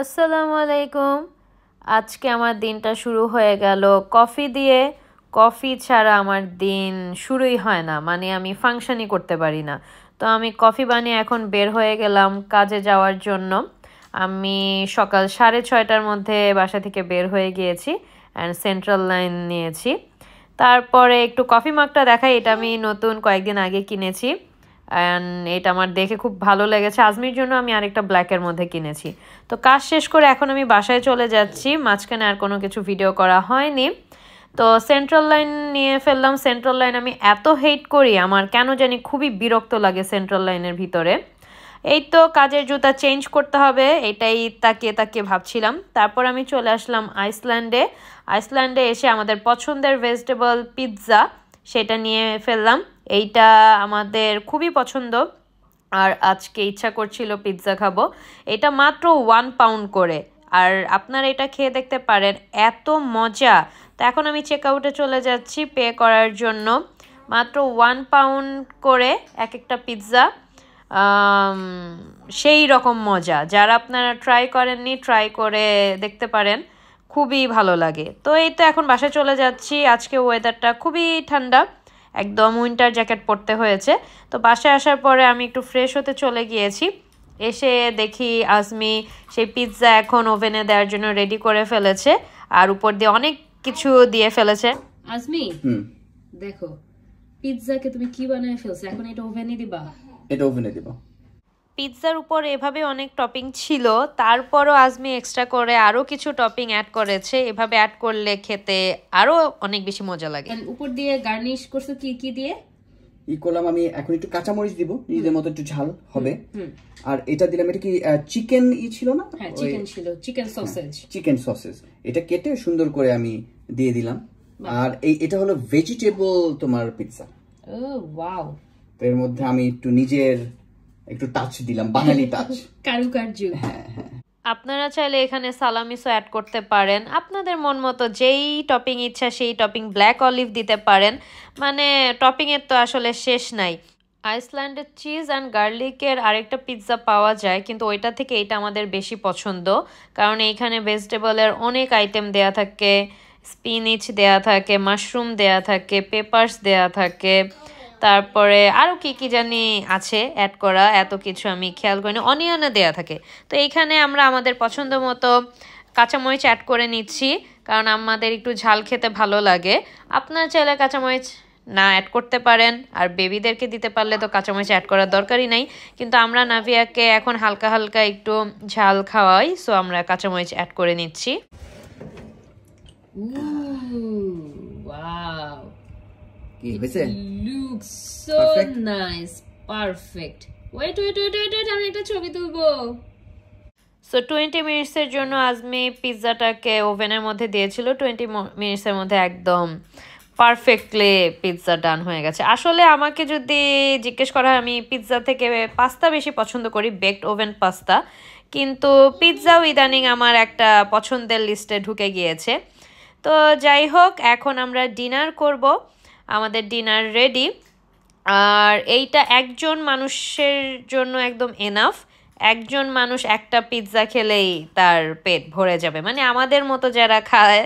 আসসালামু আলাইকুম। আজকে আমার দিনটা শুরু হয়ে গেল কফি দিয়ে। কফি ছাড়া আমার দিন শুরুই হয় না, মানে আমি ফাংশনই করতে পারি না। তো আমি কফি বানিয়ে এখন বের হয়ে গেলাম কাজে যাওয়ার জন্য। আমি সকাল 6:30টার মধ্যে বাসা থেকে বের হয়ে গিয়েছি অ্যান্ড সেন্ট্রাল লাইন নিয়েছি। তারপরে একটু কফি মাগটা দেখাই, এটা আমি নতুন কয়েকদিন আগে কিনেছি অ্যান্ড এটা আমার দেখে খুব ভালো লেগেছে। আজমির জন্য আমি আরেকটা ব্ল্যাকের মধ্যে কিনেছি। তো কাজ শেষ করে এখন আমি বাসায় চলে যাচ্ছি, মাঝখানে আর কোনো কিছু ভিডিও করা হয়নি। তো সেন্ট্রাল লাইন নিয়ে ফেললাম। সেন্ট্রাল লাইন আমি এত হেট করি, আমার কেন জানি খুবই বিরক্ত লাগে সেন্ট্রাল লাইনের ভিতরে। এই তো কাজের জুতা চেঞ্জ করতে হবে, এটাই তাকিয়ে তাকিয়ে ভাবছিলাম। তারপর আমি চলে আসলাম আইসল্যান্ডে। আইসল্যান্ডে এসে আমাদের পছন্দের ভেজিটেবল পিৎজা সেটা নিয়ে ফেললাম। এইটা আমাদের খুবই পছন্দ আর আজকে ইচ্ছা করছিল পিৎজা খাবো। এটা মাত্র 1 পাউন্ড করে, আর আপনারা এটা খেয়ে দেখতে পারেন, এত মজা। তো এখন আমি চেক আউটে চলে যাচ্ছি পে করার জন্য। মাত্র 1 পাউন্ড করে এক একটা পিৎজা, সেই রকম মজা। যারা আপনারা ট্রাই করেননি ট্রাই করে দেখতে পারেন, খুবই ভালো লাগে। তো এই তো এখন বাসায় চলে যাচ্ছি। আজকে ওয়েদারটা খুবই ঠান্ডা, একদম উইন্টার জ্যাকেট পরতে হয়েছে। তো বাসায় আসার পরে আমি একটু ফ্রেশ হতে চলে গিয়েছি। এসে দেখি আজমি সেই পিৎজা এখন ওভেনে দেওয়ার জন্য রেডি করে ফেলেছে, আর উপর দিয়ে অনেক কিছু দিয়ে ফেলেছে। আজমি দেখো পিৎজাকে তুমি কি বানায় ফেলছো, এখন এটা ওভেনে দিবা? এটা ওভেনে দেব। পিৎজার উপর এভাবে অনেক টপিং ছিল, তারপরও আজমি এক্সট্রা করে আরও কিছু টপিং অ্যাড করেছে। এভাবে অ্যাড করলে খেতে আরও অনেক বেশি মজা লাগে। উপর দিয়ে গার্নিশ করছো কি কি দিয়ে? করলাম আমি এখন একটু কাঁচামরিচ দিব, নিজেদের মতো একটু ঝাল হবে। আর এটা দিলাম, এটা কি চিকেন ছিল না? হ্যাঁ চিকেন ছিল, চিকেন সসেজ। চিকেন সসেজ এটা কেটে সুন্দর করে আমি দিয়ে দিলাম। আর এটা হলো ভেজিটেবল তোমার পিৎজা। ও ওয়াও। এর মধ্যে আমি একটু নিজের একটু টাচ দিলাম, বাঙালি টাচ, কারুকার্য। আপনারা চাইলে এখানে সালামিসও অ্যাড করতে পারেন, আপনাদের মন মতো যেই টপিং ইচ্ছা সেই টপিং। ব্ল্যাক অলিভ দিতে পারেন, মানে টপিংয়ের তো আসলে শেষ নাই। আইসল্যান্ডের চিজ অ্যান্ড গার্লিকের আরেকটা পিৎজা পাওয়া যায়, কিন্তু ওইটা থেকে এটা আমাদের বেশি পছন্দ, কারণ এইখানে ভেজিটেবলের অনেক আইটেম দেয়া থাকে। স্পিনিচ দেয়া থাকে, মাশরুম দেয়া থাকে, পেপার্স দেয়া থাকে, তারপরে আরও কি কি জানি আছে অ্যাড করা, এত কিছু আমি খেয়াল করিনি। অনিয়নও দেয়া থাকে। তো এইখানে আমরা আমাদের পছন্দ মতো কাঁচামরিচ অ্যাড করে নিচ্ছি, কারণ আমাদের একটু ঝাল খেতে ভালো লাগে। আপনারা চাইলে কাঁচামরিচ না অ্যাড করতে পারেন, আর বেবিদেরকে দিতে পারলে তো কাঁচামরিচ অ্যাড করার দরকারই নাই। কিন্তু আমরা নাভিয়াকে এখন হালকা হালকা একটু ঝাল খাওয়াই, সো আমরা কাঁচামরিচ অ্যাড করে নিচ্ছি। ওয়াও, কি হয়েছে? looks so nice, perfect. wait আমি একটা ছবি তুলবো। সো 20 মিনিটসের জন্য আজমি পিৎজাটাকে ওভেনের মধ্যে দিয়েছিল। 20 মিনিটসের মধ্যে একদম পারফেক্টলি পিৎজা ডান হয়ে গেছে। আসলে আমাকে যদি জিজ্ঞেস করা হয়, আমি পিৎজা থেকে পাস্তা বেশি পছন্দ করি, বেকড ওভেন পাস্তা। কিন্তু পিৎজাও ইদানিং আমার একটা পছন্দের লিস্টে ঢুকে গিয়েছে। তো যাই হোক, এখন আমরা ডিনার করব। আমাদের ডিনার রেডি, আর এইটা একজন মানুষের জন্য একদম এনাফ। একজন মানুষ একটা পিৎজা খেলেই তার পেট ভরে যাবে, মানে আমাদের মতো যারা খায়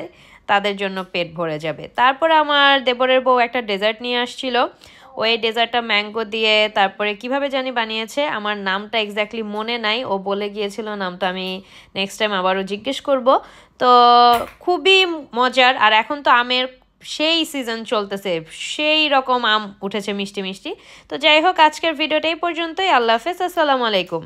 তাদের জন্য পেট ভরে যাবে। তারপর আমার দেবরের বউ একটা ডেজার্ট নিয়ে আসছিল। ওই ডেজার্টটা ম্যাঙ্গো দিয়ে, তারপরে কিভাবে জানি বানিয়েছে, আমার নামটা এক্স্যাক্টলি মনে নাই। ও বলে গিয়েছিল নামটা, আমি নেক্সট টাইম আবারও জিজ্ঞেস করব। তো খুবই মজার। আর এখন তো আমের সেই সিজন চলতেছে, সেই রকম আম উঠেছে মিষ্টি মিষ্টি। তো যাই হোক, আজকের ভিডিওটা এই পর্যন্তই। আল্লাহ হাফেজ, আসসালামু আলাইকুম।